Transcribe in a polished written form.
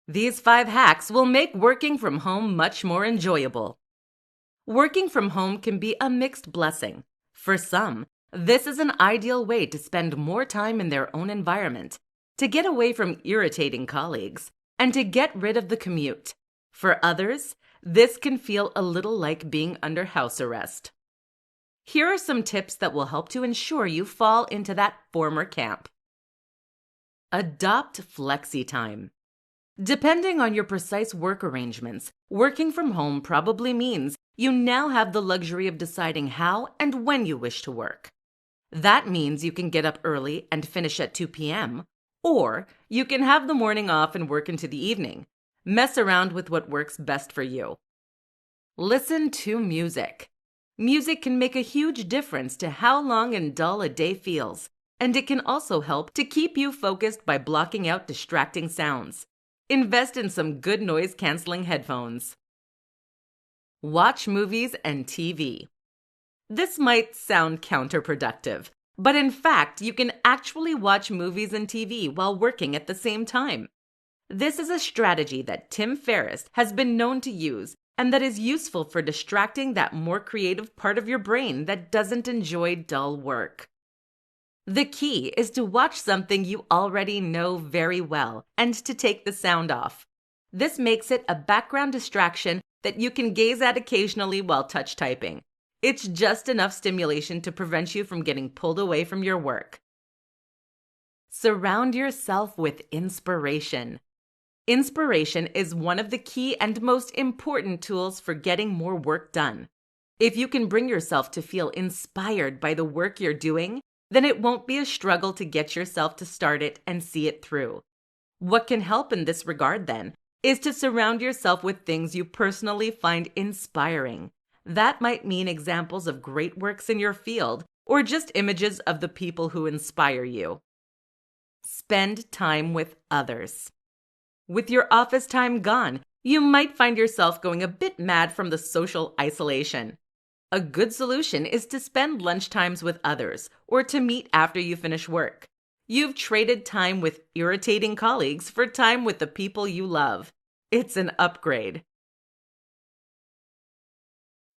These 5 hacks will make working from home much more enjoyable. Working from home can be a mixed blessing. For some, this is an ideal way to spend more time in their own environment, to get away from irritating colleagues, and to get rid of the commute. For others, this can feel a little like being under house arrest. Here are some tips that will help to ensure you fall into that former camp. Adopt flexi time. Depending on your precise work arrangements, working from home probably means you now have the luxury of deciding how and when you wish to work. That means you can get up early and finish at 2 p.m., or you can have the morning off and work into the evening. Mess around with what works best for you. Listen to music. Music can make a huge difference to how long and dull a day feels, and it can also help to keep you focused by blocking out distracting sounds. Invest in some good noise-canceling headphones. Watch movies and TV. This might sound counterproductive, but in fact, you can actually watch movies and TV while working at the same time. This is a strategy that Tim Ferriss has been known to use and that is useful for distracting that more creative part of your brain that doesn't enjoy dull work. The key is to watch something you already know very well and to take the sound off. This makes it a background distraction that you can gaze at occasionally while touch typing. It's just enough stimulation to prevent you from getting pulled away from your work. Surround yourself with inspiration. Inspiration is one of the key and most important tools for getting more work done. If you can bring yourself to feel inspired by the work you're doing, then it won't be a struggle to get yourself to start it and see it through. What can help in this regard, then, is to surround yourself with things you personally find inspiring. That might mean examples of great works in your field, or just images of the people who inspire you. Spend time with others. With your office time gone, you might find yourself going a bit mad from the social isolation. A good solution is to spend lunchtimes with others or to meet after you finish work. You've traded time with irritating colleagues for time with the people you love. It's an upgrade.